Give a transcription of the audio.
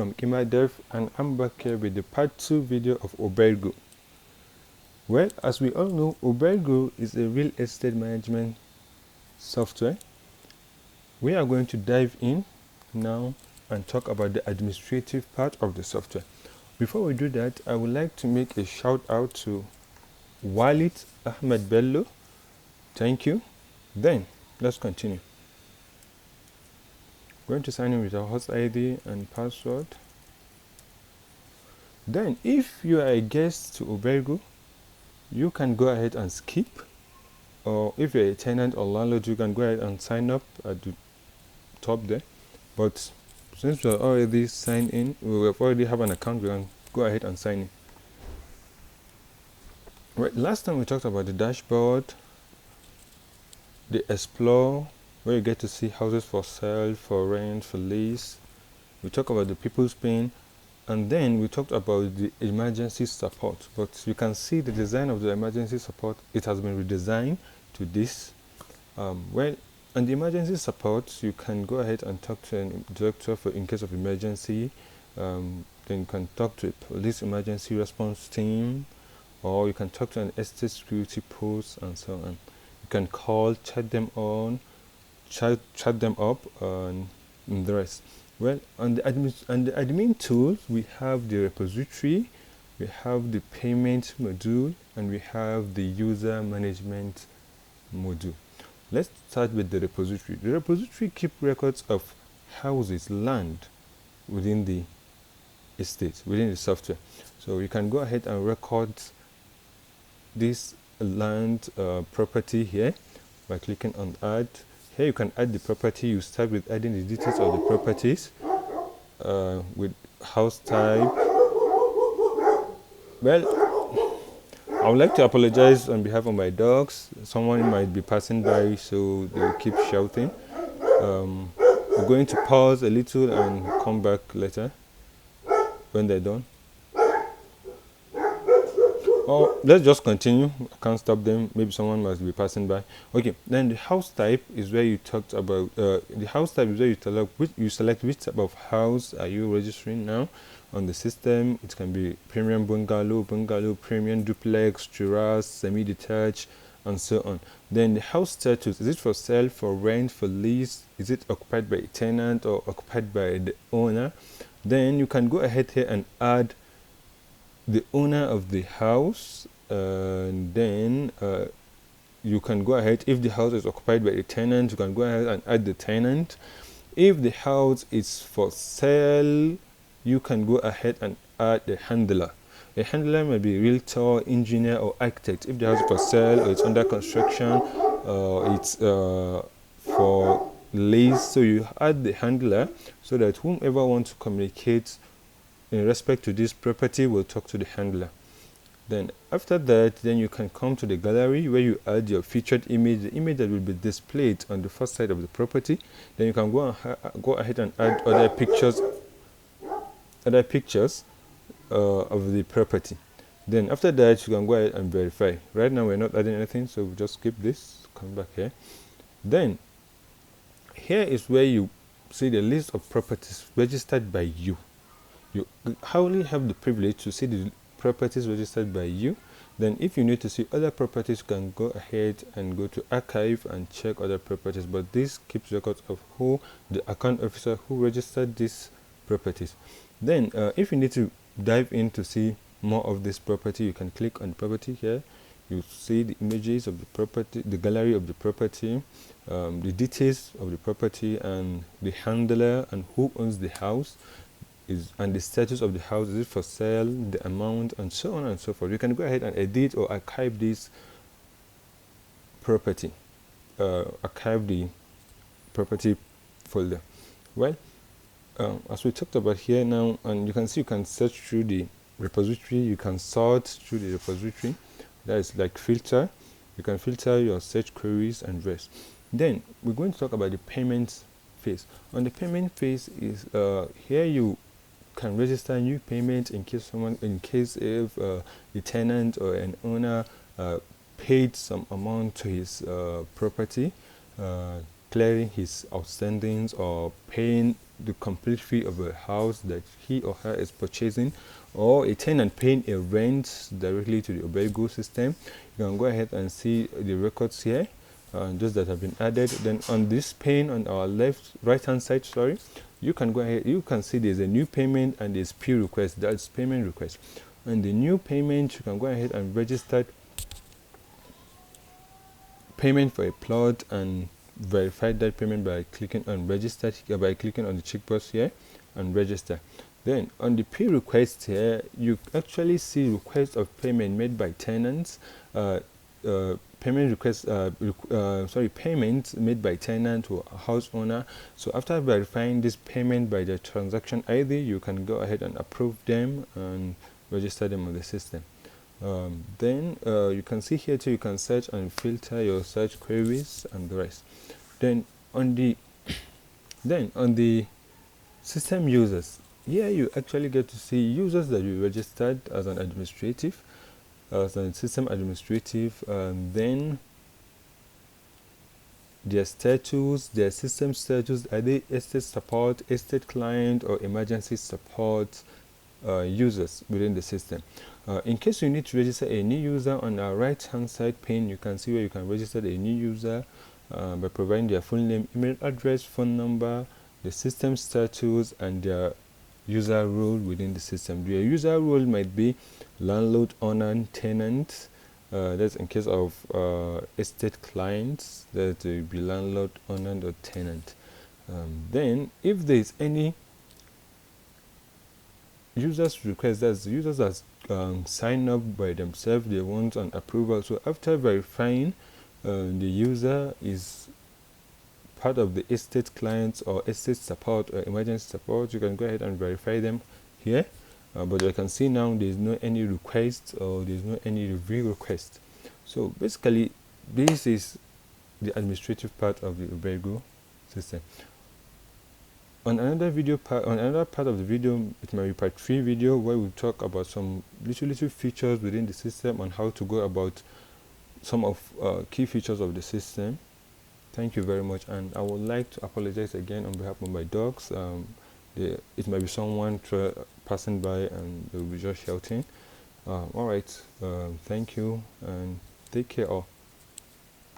From Imadev, and I'm back here with the part 2 video of Ubairgo. Well, as we all know, Ubairgo is a real estate management software. We are going to dive in now and talk about the administrative part of the software. Before we do that, I would like to make a shout out to Walid Ahmed Bello. Thank you. Then, let's continue. We're going to sign in with our host ID and password. Then, if you are a guest to Ubairgo, you can go ahead and skip, or if you're a tenant or landlord, you can go ahead and sign up at the top there. But since we're already signed in, we already have an account, we can go ahead and sign in. Right, last time we talked about the dashboard, the explore, where you get to see houses for sale, for rent, for lease. We talked about the people's pane, and then we talked about the emergency support. But you can see the design of the emergency support, it has been redesigned to this. Well, and the emergency support, you can go ahead and talk to a doctor for in case of emergency. Then you can talk to a police emergency response team, or you can talk to an estate security post, and so on. You can call, chat them up, and the rest. Well, on the admin tools, we have the repository, we have the payment module, and we have the user management module. Let's start with the repository. The repository keeps records of houses, land within the estate, within the software. So you can go ahead and record this land property here by clicking on add. Here you can add the property. You start with adding the details of the properties with house type. Well, I would like to apologize on behalf of my dogs. Someone might be passing by, so they will keep shouting. We're going to pause a little and come back later when they're done. Oh, let's just continue. I can't stop them. Maybe someone must be passing by. Okay, then the house type is where you talked about. The house type is where you select which type of house are you registering now on the system. It can be premium bungalow, premium duplex, terrace, semi-detached, and so on. Then the house status, is it for sale, for rent, for lease? Is it occupied by a tenant or occupied by the owner? Then you can go ahead here and add the owner of the house, and then you can go ahead, if the house is occupied by a tenant, you can go ahead and add the tenant. If the house is for sale, you can go ahead and add the handler. A handler may be realtor, engineer, or architect. If the house is for sale, or it's under construction, it's for lease, so you add the handler so that whomever wants to communicate in respect to this property will talk to the handler. Then after that, then you can come to the gallery where you add your featured image, the image that will be displayed on the first side of the property. Then you can go ahead and add other pictures of the property. Then after that, you can go ahead and verify. Right now we're not adding anything, so we'll just skip this, come back here. Then here is where you see the list of properties registered by you. You only have the privilege to see the properties registered by you. Then if you need to see other properties, you can go ahead and go to archive and check other properties, but this keeps records of who the account officer who registered these properties. Then if you need to dive in to see more of this property, you can click on property here. You see the images of the property, the gallery of the property, the details of the property, and the handler and who owns the house, and the status of the house, is it for sale, the amount, and so on and so forth. You can go ahead and edit or archive this property, archive the property folder. Well, as we talked about here now, and you can see you can search through the repository, you can sort through the repository. That is like filter. You can filter your search queries and rest. Then we're going to talk about the payment phase. On the payment phase is here you can register new payment in case if the tenant or an owner paid some amount to his property. clearing his outstandings or paying the complete fee of a house that he or her is purchasing, or a tenant paying a rent directly to the Ubairgo system, you can go ahead and see the records here, those that have been added. Then on this pane on our right hand side, sorry, you can go ahead, you can see there's a new payment and there's P request, that's payment request. And the new payment, you can go ahead and register payment for a plot and verify that payment by clicking on register, by clicking on the checkbox here and register. Then on the P request here, you actually see request of payment made by tenants, payment request, payments made by tenant or house owner. So after verifying this payment by the transaction ID, you can go ahead and approve them and register them on the system. Then you can see here too, you can search and filter your search queries and the rest. Then on the system users, here you actually get to see users that you registered as an administrative, as a system administrative, and then their status, their system status, are they estate support, estate client, or emergency support users within the system. In case you need to register a new user, on our right hand side pane you can see where you can register a new user by providing their full name, email address, phone number, the system status, and their user role within the system. Their user role might be landlord, owner, tenant. That's in case of estate clients, that will be landlord, owner, or tenant. Then if there is any users request, that's users that sign up by themselves, they want an approval. So after verifying the user is part of the estate clients or estate support or emergency support, you can go ahead and verify them here. But you can see now there's no any request or there's no any review request. So basically this is the administrative part of the Ubairgo system. On another part of the video, it might be part 3 video, where we talk about some little features within the system and how to go about some of key features of the system. Thank you very much, and I would like to apologize again on behalf of my dogs. It might be someone passing by and they will be just shouting. All right, thank you and take care all.